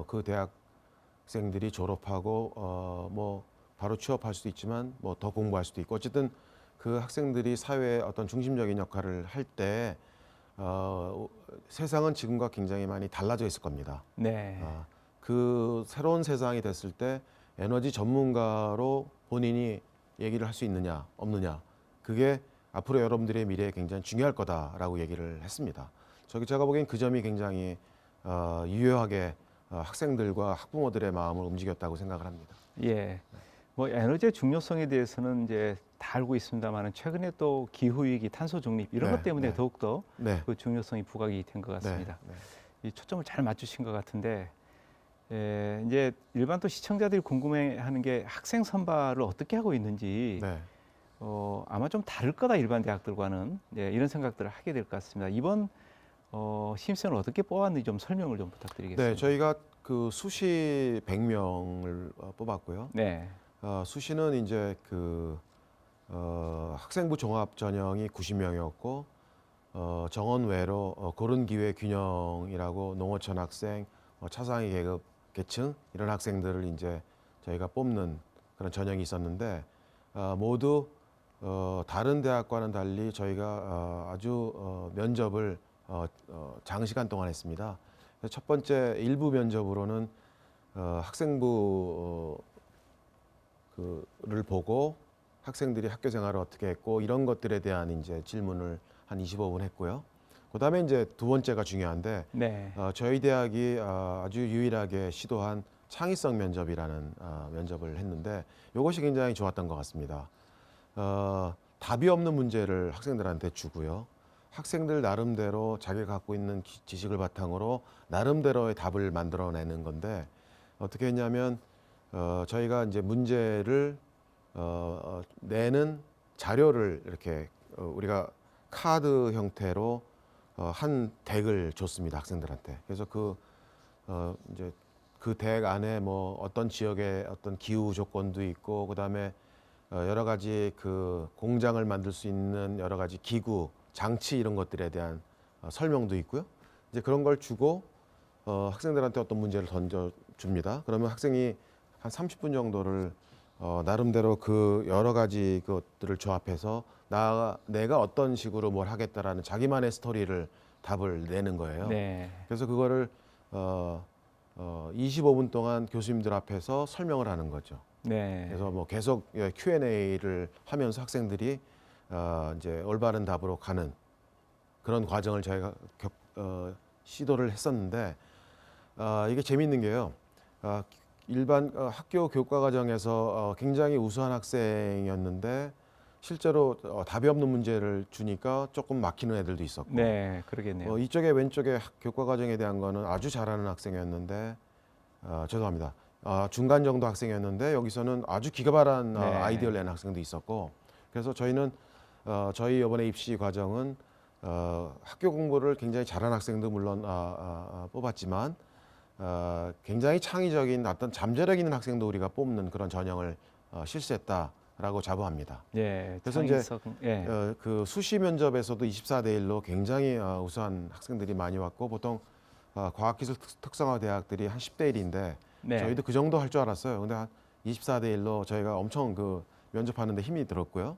그 대학생들이 졸업하고 뭐 바로 취업할 수도 있지만 뭐 더 공부할 수도 있고 어쨌든 그 학생들이 사회의 어떤 중심적인 역할을 할 때 세상은 지금과 굉장히 많이 달라져 있을 겁니다. 네. 그 새로운 세상이 됐을 때 에너지 전문가로 본인이 얘기를 할 수 있느냐 없느냐 그게 앞으로 여러분들의 미래에 굉장히 중요할 거다라고 얘기를 했습니다. 제가 보기엔 그 점이 굉장히 유효하게 학생들과 학부모들의 마음을 움직였다고 생각을 합니다. 예. 뭐 에너지의 중요성에 대해서는 이제 다 알고 있습니다만은 최근에 또 기후 위기, 탄소 중립 이런 네, 것 때문에 네. 더욱더 네, 그 중요성이 부각이 된 것 같습니다. 네, 이 초점을 잘 맞추신 것 같은데 이제 일반 또 시청자들이 궁금해하는 게 학생 선발을 어떻게 하고 있는지 네. 아마 좀 다를 거다 일반 대학들과는 이런 생각들을 하게 될 것 같습니다. 이번 신입생을 어떻게 뽑았는지 좀 설명을 좀 부탁드리겠습니다. 네, 저희가 그 수시 100명을 뽑았고요. 네, 수시는 이제 그 학생부 종합 전형이 90명이었고 정원 외로 고른 기회 균형이라고 농어촌 학생, 차상위 계급 계층 이런 학생들을 이제 저희가 뽑는 그런 전형이 있었는데 모두 다른 대학과는 달리 저희가 아주 면접을 장시간 동안 했습니다. 그래서 첫 번째 일부 면접으로는 학생부 그를 보고 학생들이 학교 생활을 어떻게 했고 이런 것들에 대한 이제 질문을 한 25분 했고요. 그다음에 이제 두 번째가 중요한데 네, 저희 대학이 아주 유일하게 시도한 창의성 면접이라는 면접을 했는데 이것이 굉장히 좋았던 것 같습니다. 답이 없는 문제를 학생들한테 주고요. 학생들 나름대로 자기가 갖고 있는 지식을 바탕으로 나름대로의 답을 만들어내는 건데 어떻게 했냐면 저희가 이제 문제를 내는 자료를 이렇게 우리가 카드 형태로 한 덱을 줬습니다 학생들한테. 그래서 이제 그 덱 안에 뭐 어떤 지역의 어떤 기후 조건도 있고 그다음에 여러 가지 그 공장을 만들 수 있는 여러 가지 기구 장치 이런 것들에 대한 설명도 있고요. 이제 그런 걸 주고 학생들한테 어떤 문제를 던져 줍니다. 그러면 학생이 한 30분 정도를 나름대로 그 여러 가지 것들을 조합해서 내가 어떤 식으로 뭘 하겠다라는 자기만의 스토리를 답을 내는 거예요. 네, 그래서 그거를 25분 동안 교수님들 앞에서 설명을 하는 거죠. 네. 그래서 뭐 계속 Q&A를 하면서 학생들이 이제 올바른 답으로 가는 그런 과정을 저희가 시도를 했었는데 이게 재미있는 게요. 일반 학교 교과 과정에서 굉장히 우수한 학생이었는데 실제로 답이 없는 문제를 주니까 조금 막히는 애들도 있었고 네, 그러겠네요. 이쪽에 왼쪽에 교과 과정에 대한 거는 아주 잘하는 학생이었는데 죄송합니다. 중간 정도 학생이었는데 여기서는 아주 기가 바란 네. 아이디어를 낸 학생도 있었고 그래서 저희는 저희 이번에 입시 과정은 학교 공부를 굉장히 잘하는 학생도 물론 뽑았지만 굉장히 창의적인 어떤 잠재력 있는 학생도 우리가 뽑는 그런 전형을 실시했다라고 자부합니다. 예, 그래서 이제 창의성, 예, 그 수시 면접에서도 24대 1로 굉장히 우수한 학생들이 많이 왔고 보통 과학기술 특성화 대학들이 한 10대 1인데 네, 저희도 그 정도 할 줄 알았어요. 근데 한 24대 1로 저희가 엄청 그 면접하는데 힘이 들었고요.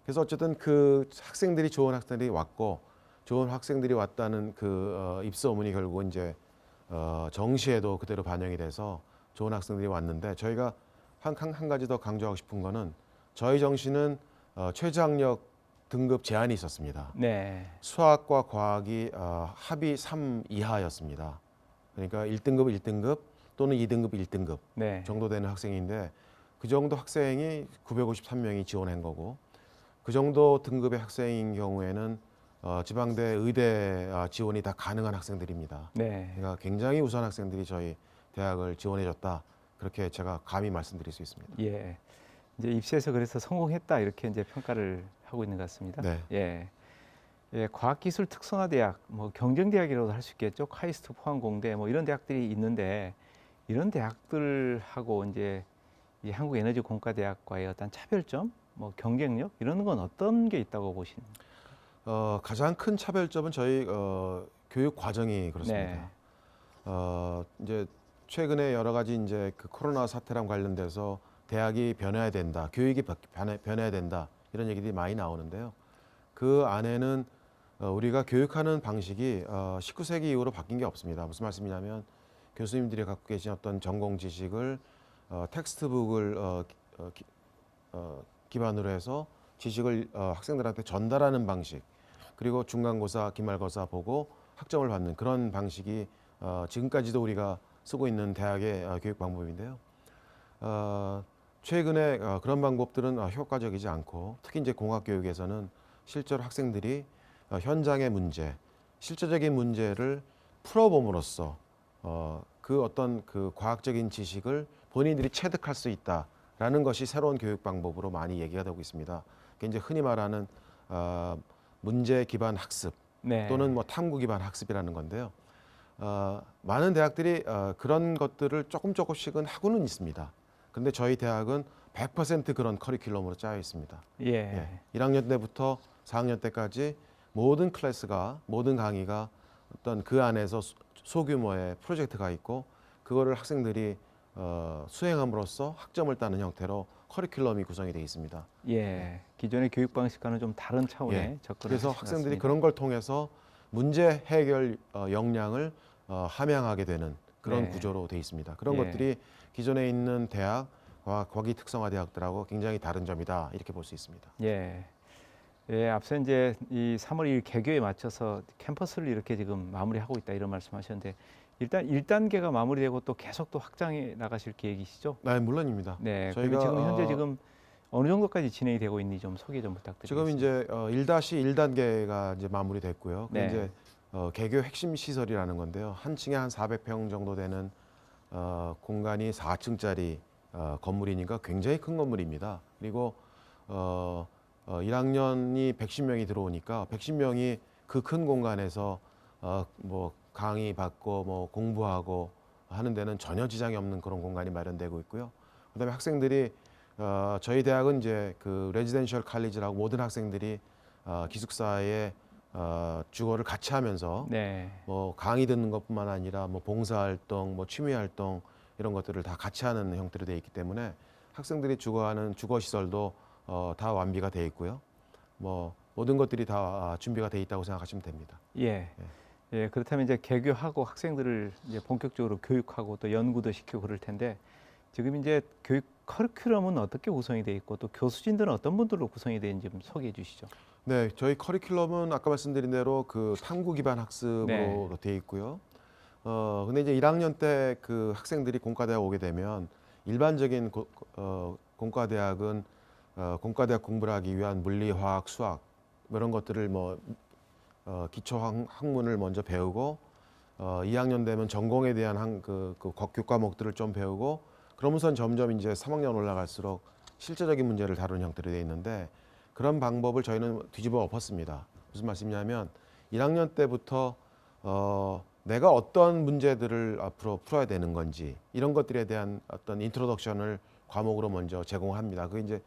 그래서 어쨌든 그 학생들이 좋은 학생들이 왔고 좋은 학생들이 왔다는 그 입소문이 결국은 이제 정시에도 그대로 반영이 돼서 좋은 학생들이 왔는데 저희가 한 가지 더 강조하고 싶은 거는 저희 정시는 최저학력 등급 제한이 있었습니다. 네, 수학과 과학이 합이 3 이하였습니다. 그러니까 1등급 1등급 또는 2등급 1등급 네, 정도 되는 학생인데 그 정도 학생이 953명이 지원한 거고 그 정도 등급의 학생인 경우에는 지방대 의대 지원이 다 가능한 학생들입니다. 네, 그러니까 굉장히 우수한 학생들이 저희 대학을 지원해줬다. 그렇게 제가 감히 말씀드릴 수 있습니다. 예. 이제 입시에서 그래서 성공했다 이렇게 이제 평가를 하고 있는 것 같습니다. 네. 예. 예, 과학기술 특성화 대학, 뭐 경쟁대학이라고도 할 수 있겠죠. 카이스트, 포항공대 뭐 이런 대학들이 있는데 이런 대학들하고 이제 이 한국에너지공과대학과의 어떤 차별점, 뭐 경쟁력 이런 건 어떤 게 있다고 보시는? 가장 큰 차별점은 저희 교육 과정이 그렇습니다. 네, 이제 최근에 여러 가지 이제 그 코로나 사태랑 관련돼서 대학이 변해야 된다, 교육이 변해야 된다 이런 얘기들이 많이 나오는데요. 그 안에는 우리가 교육하는 방식이 19세기 이후로 바뀐 게 없습니다. 무슨 말씀이냐면 교수님들이 갖고 계신 어떤 전공 지식을 텍스트북을 기반으로 해서 지식을 학생들한테 전달하는 방식 그리고 중간고사, 기말고사 보고 학점을 받는 그런 방식이 지금까지도 우리가 쓰고 있는 대학의 교육 방법인데요. 최근에 그런 방법들은 효과적이지 않고 특히 이제 공학교육에서는 실제로 학생들이 현장의 문제, 실제적인 문제를 풀어봄으로써 그 어떤 그 과학적인 지식을 본인들이 체득할 수 있다라는 것이 새로운 교육 방법으로 많이 얘기가 되고 있습니다. 그게 이제 흔히 말하는 문제 기반 학습 네, 또는 뭐 탐구 기반 학습이라는 건데요. 많은 대학들이 그런 것들을 조금씩은 하고는 있습니다. 그런데 저희 대학은 100% 그런 커리큘럼으로 짜여 있습니다. 예, 1학년 때부터 4학년 때까지 모든 클래스가 모든 강의가 어떤 그 안에서 소규모의 프로젝트가 있고 그거를 학생들이 수행함으로써 학점을 따는 형태로 커리큘럼이 구성이 되어 있습니다. 예. 기존의 교육 방식과는 좀 다른 차원의 예. 접근을 그래서 하신 것 학생들이 같습니다. 그런 걸 통해서 문제 해결 역량을 함양하게 되는 그런 네. 구조로 되어 있습니다. 그런 예. 것들이 기존에 있는 대학과 과기 특성화 대학들하고 굉장히 다른 점이다 이렇게 볼 수 있습니다. 예. 예, 앞서 이제 이 3월 2일 개교에 맞춰서 캠퍼스를 이렇게 지금 마무리하고 있다 이런 말씀하셨는데 일단 1단계가 마무리되고 또 계속 또 확장해 나가실 계획이시죠? 네, 물론입니다. 네. 저희가 그러면 지금 현재 지금 어느 정도까지 진행이 되고 있는지 좀 소개 좀 부탁드리겠습니다. 지금 이제 1-1단계가 이제 마무리됐고요. 그 네. 이제 개교 핵심 시설이라는 건데요. 한 층에 한 400평 정도 되는 공간이 4층짜리 건물이니까 굉장히 큰 건물입니다. 그리고 1학년이 110명이 들어오니까 110명이 그 큰 공간에서 뭐 강의 받고 뭐 공부하고 하는 데는 전혀 지장이 없는 그런 공간이 마련되고 있고요. 그다음에 학생들이 저희 대학은 이제 그 레지던셜 칼리지라고 모든 학생들이 기숙사에 주거를 같이 하면서 네. 뭐 강의 듣는 것뿐만 아니라 뭐 봉사활동, 뭐 취미활동 이런 것들을 다 같이 하는 형태로 되어 있기 때문에 학생들이 주거하는 주거 시설도 다 완비가 되어 있고요. 뭐 모든 것들이 다 준비가 되어 있다고 생각하시면 됩니다. 예. 예, 그렇다면 이제 개교하고 학생들을 이제 본격적으로 교육하고 또 연구도 시키고 그럴 텐데 지금 이제 교육 커리큘럼은 어떻게 구성이 돼 있고 또 교수진들은 어떤 분들로 구성이 되는지 좀 소개해 주시죠. 네, 저희 커리큘럼은 아까 말씀드린 대로 그 탐구 기반 학습으로 네. 되어 있고요. 근데 이제 1학년 때 그 학생들이 공과대학 오게 되면 일반적인 공과대학은 공과대학 공부를 하기 위한 물리, 화학, 수학 뭐 이런 것들을 기초 학문을 먼저 배우고 2학년 되면 전공에 대한 교과목들을 좀 배우고 그러면서 점점 이제 3학년 올라갈수록 실제적인 문제를 다루는 형태로 되어 있는데 그런 방법을 저희는 뒤집어 엎었습니다. 무슨 말씀이냐면 1학년 때부터 내가 어떤 문제들을 앞으로 풀어야 되는 건지 이런 것들에 대한 어떤 인트로덕션을 과목으로 먼저 제공합니다. 그게 이제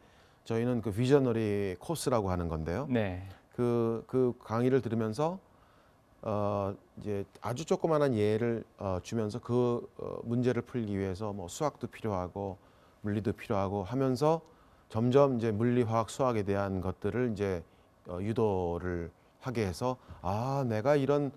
저희는 그 비저너리 코스라고 하는 건데요. 네. 그 강의를 들으면서 이제 아주 조그마한 예를 주면서 문제를 풀기 위해서 뭐 수학도 필요하고 물리도 필요하고 하면서 점점 이제 물리, 화학, 수학에 대한 것들을 이제 유도를 하게 해서 내가 이런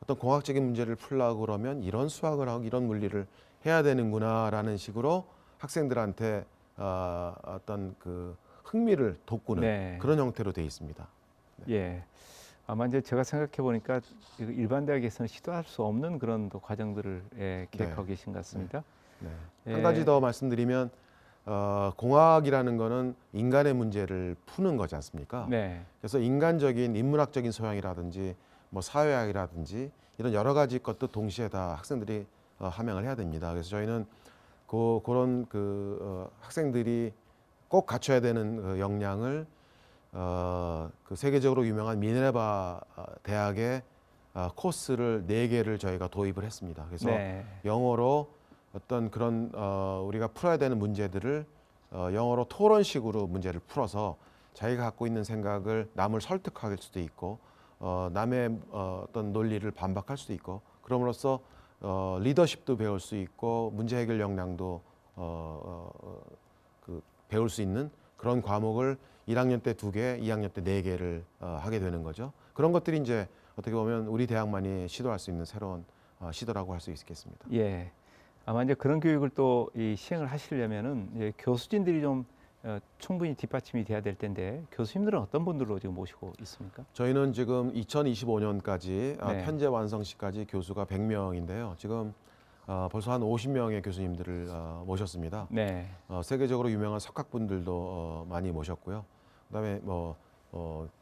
어떤 공학적인 문제를 풀려고 그러면 이런 수학을 하고 이런 물리를 해야 되는구나라는 식으로 학생들한테 어떤 그 흥미를 돋구는 네. 그런 형태로 되어 있습니다. 예. 아마 이제 제가 생각해 보니까 일반 대학에서는 시도할 수 없는 그런 또 과정들을 계획하고 계신 것 같습니다. 네. 예. 한 가지 더 말씀드리면 공학이라는 거는 인간의 문제를 푸는 거지 않습니까? 네. 그래서 인간적인 인문학적인 소양이라든지 뭐 사회학이라든지 이런 여러 가지 것도 동시에 다 학생들이 함양을 해야 됩니다. 그래서 저희는 그런 학생들이 꼭 갖춰야 되는 그 역량을 그 세계적으로 유명한 미네르바 대학의 코스를 4개를 저희가 도입을 했습니다. 그래서 네. 영어로 어떤 그런 우리가 풀어야 되는 문제들을 영어로 토론식으로 문제를 풀어서 자기가 갖고 있는 생각을 남을 설득할 수도 있고 남의 어떤 논리를 반박할 수도 있고 그럼으로써 리더십도 배울 수 있고 문제 해결 역량도 배울 수 있는 그런 과목을 1학년 때 2개, 2학년 때 4개를 하게 되는 거죠. 그런 것들이 이제 어떻게 보면 우리 대학만이 시도할 수 있는 새로운 시도라고 할 수 있겠습니다. 예. 아마 이제 그런 교육을 또 시행을 하시려면은 이제 교수진들이 좀 충분히 뒷받침이 돼야 될 텐데 교수님들은 어떤 분들로 지금 모시고 있습니까? 저희는 지금 2025년까지 네. 편제 완성 시까지 교수가 100명인데요. 지금 벌써 한 50명의 교수님들을 모셨습니다. 네. 세계적으로 유명한 석학분들도 많이 모셨고요. 그다음에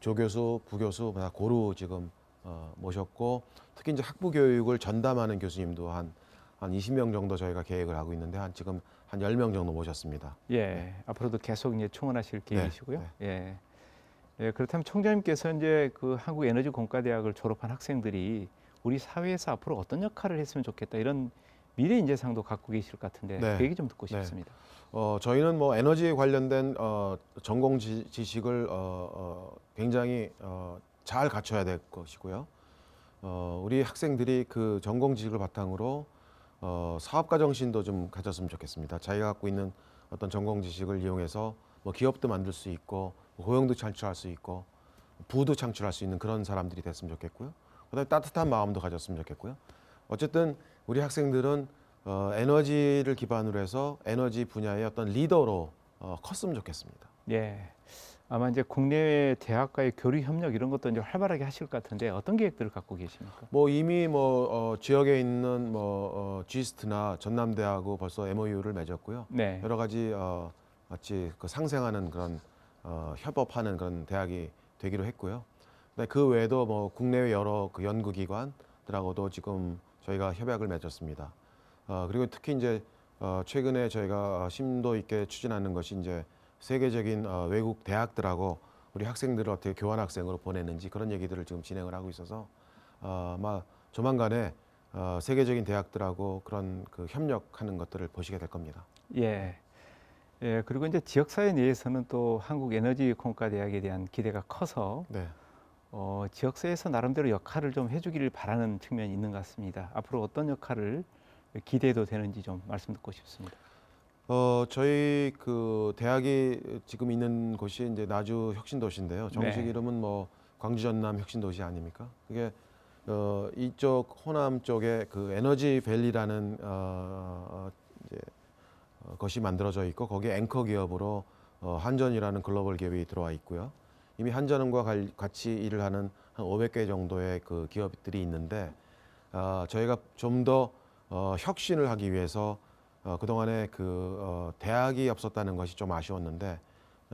조교수, 부교수 다 고루 지금 모셨고 특히 이제 학부 교육을 전담하는 교수님도 한 20명 정도 저희가 계획을 하고 있는데 지금 한 10명 정도 모셨습니다. 예. 앞으로도 계속 이제 충원하실 계획이시고요. 네. 예. 예. 그렇다면 총장님께서 이제 그 한국에너지공과대학을 졸업한 학생들이 우리 사회에서 앞으로 어떤 역할을 했으면 좋겠다 이런 미래 인재상도 갖고 계실 것 같은데 네. 그 얘기 좀 듣고 네. 싶습니다. 저희는 뭐 에너지에 관련된 전공 지식을 굉장히 잘 갖춰야 될 것이고요. 우리 학생들이 그 전공 지식을 바탕으로 사업가 정신도 좀 가졌으면 좋겠습니다. 자기가 갖고 있는 어떤 전공 지식을 이용해서 뭐 기업도 만들 수 있고 고용도 창출할 수 있고 부도 창출할 수 있는 그런 사람들이 됐으면 좋겠고요. 그다음에 따뜻한 마음도 가졌으면 좋겠고요. 어쨌든 우리 학생들은 에너지를 기반으로 해서 에너지 분야의 어떤 리더로 컸으면 좋겠습니다. 예. 아마 이제 국내외 대학과의 교류 협력 이런 것도 이제 활발하게 하실 것 같은데 어떤 계획들을 갖고 계십니까? 뭐 이미 지역에 있는 GIST나 전남대하고 벌써 MOU를 맺었고요. 네. 여러 가지 마치 그 상생하는 그런 협업하는 그런 대학이 되기로 했고요. 근데 그 외에도 뭐 국내외 여러 그 연구기관들하고도 지금 저희가 협약을 맺었습니다. 그리고 특히 이제 최근에 저희가 심도 있게 추진하는 것이 이제 세계적인 외국 대학들하고 우리 학생들을 어떻게 교환 학생으로 보내는지 그런 얘기들을 지금 진행을 하고 있어서 아마 조만간에 세계적인 대학들하고 그런 그 협력하는 것들을 보시게 될 겁니다. 예. 예. 그리고 이제 지역사회 내에서는 또 한국에너지공과대학에 대한 기대가 커서 네. 지역사회에서 나름대로 역할을 좀 해주기를 바라는 측면이 있는 것 같습니다. 앞으로 어떤 역할을 기대해도 되는지 좀 말씀 듣고 싶습니다. 저희 그 대학이 지금 있는 곳이 이제 나주 혁신도시인데요. 정식 네. 이름은 뭐 광주 전남 혁신도시 아닙니까? 그게 이쪽 호남 쪽에 그 에너지밸리라는 이제 것이 만들어져 있고 거기에 앵커 기업으로 한전이라는 글로벌 기업이 들어와 있고요. 이미 한전과 같이 일을 하는 한 500개 정도의 그 기업들이 있는데 저희가 좀 더 혁신을 하기 위해서 그동안에 대학이 없었다는 것이 좀 아쉬웠는데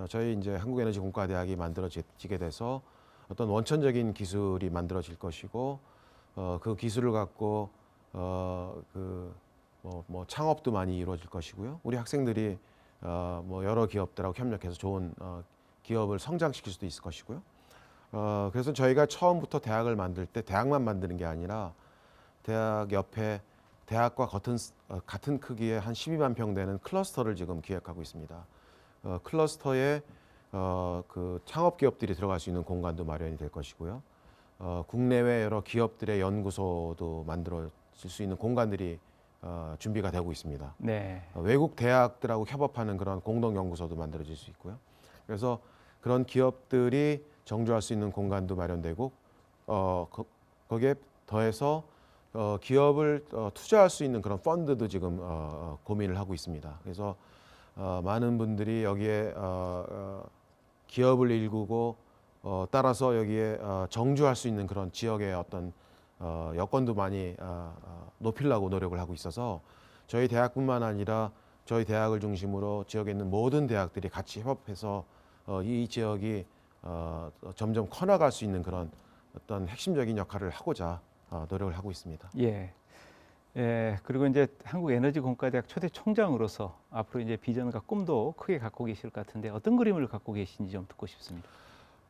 저희 이제 한국에너지공과대학이 만들어지게 돼서 어떤 원천적인 기술이 만들어질 것이고 그 기술을 갖고 창업도 많이 이루어질 것이고요. 우리 학생들이 여러 기업들하고 협력해서 좋은 기업을 성장시킬 수도 있을 것이고요. 그래서 저희가 처음부터 대학을 만들 때 대학만 만드는 게 아니라 대학 옆에 대학과 같은 크기의 한 12만 평 되는 클러스터를 지금 기획하고 있습니다. 클러스터에 그 창업 기업들이 들어갈 수 있는 공간도 마련이 될 것이고요. 국내외 여러 기업들의 연구소도 만들어질 수 있는 공간들이 준비가 되고 있습니다. 네. 외국 대학들하고 협업하는 그런 공동 연구소도 만들어질 수 있고요. 그래서 그런 기업들이 정주할 수 있는 공간도 마련되고 거기에 더해서 기업을 투자할 수 있는 그런 펀드도 지금 고민을 하고 있습니다. 그래서 많은 분들이 여기에 기업을 일구고 따라서 여기에 정주할 수 있는 그런 지역의 어떤 여건도 많이 높이려고 노력을 하고 있어서 저희 대학뿐만 아니라 저희 대학을 중심으로 지역에 있는 모든 대학들이 같이 협업해서 이 지역이 점점 커나갈 수 있는 그런 어떤 핵심적인 역할을 하고자 노력을 하고 있습니다. 예. 예, 그리고 이제 한국에너지공과대학 초대 총장으로서 앞으로 이제 비전과 꿈도 크게 갖고 계실 것 같은데 어떤 그림을 갖고 계신지 좀 듣고 싶습니다.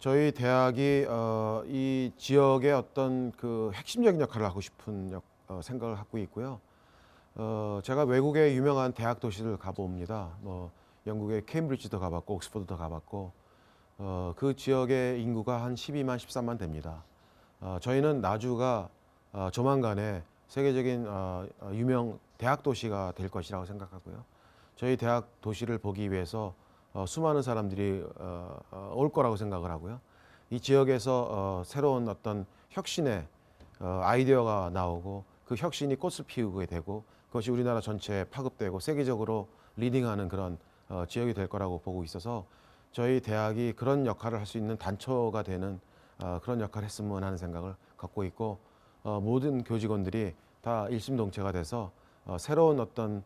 저희 대학이 이 지역의 어떤 그 핵심적인 역할을 하고 싶은 생각을 갖고 있고요. 제가 외국의 유명한 대학 도시를 가봅니다. 영국의 케임브리지도 가봤고 옥스퍼드도 가봤고 그 지역의 인구가 한 12만 13만 됩니다. 저희는 나주가 조만간에 세계적인 유명 대학 도시가 될 것이라고 생각하고요. 저희 대학 도시를 보기 위해서 수많은 사람들이 올 거라고 생각을 하고요. 이 지역에서 새로운 어떤 혁신의 아이디어가 나오고 그 혁신이 꽃을 피우게 되고 그것이 우리나라 전체에 파급되고 세계적으로 리딩하는 그런 지역이 될 거라고 보고 있어서 저희 대학이 그런 역할을 할 수 있는 단초가 되는 그런 역할을 했으면 하는 생각을 갖고 있고 모든 교직원들이 다 일심동체가 돼서 새로운 어떤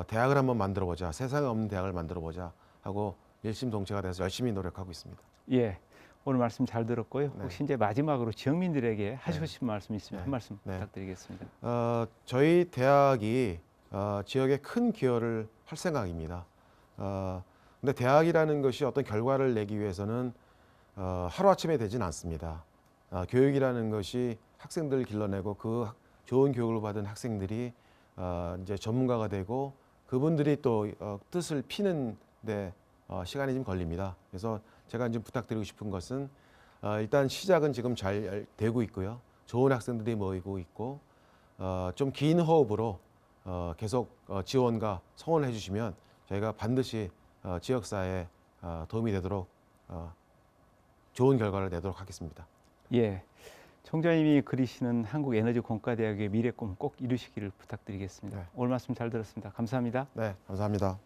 대학을 한번 만들어보자, 세상에 없는 대학을 만들어보자 하고 일심동체가 돼서 열심히 노력하고 있습니다. 예, 오늘 말씀 잘 들었고요. 네. 혹시 이제 마지막으로 지역민들에게 하시고 싶은 말씀 있으면 네. 한 말씀 네. 부탁드리겠습니다. 저희 대학이 지역에 큰 기여를 할 생각입니다. 근데 대학이라는 것이 어떤 결과를 내기 위해서는 하루아침에 되진 않습니다. 교육이라는 것이 학생들을 길러내고 그 좋은 교육을 받은 학생들이 이제 전문가가 되고 그분들이 또 뜻을 피는데 시간이 좀 걸립니다. 그래서 제가 좀 부탁드리고 싶은 것은 일단 시작은 지금 잘 되고 있고요. 좋은 학생들이 모이고 있고 좀 긴 호흡으로 계속 지원과 성원을 해주시면 저희가 반드시 지역사회에 도움이 되도록 좋은 결과를 내도록 하겠습니다. 예, 총장님이 그리시는 한국에너지공과대학의 미래 꿈 꼭 이루시기를 부탁드리겠습니다. 네. 오늘 말씀 잘 들었습니다. 감사합니다. 네, 감사합니다.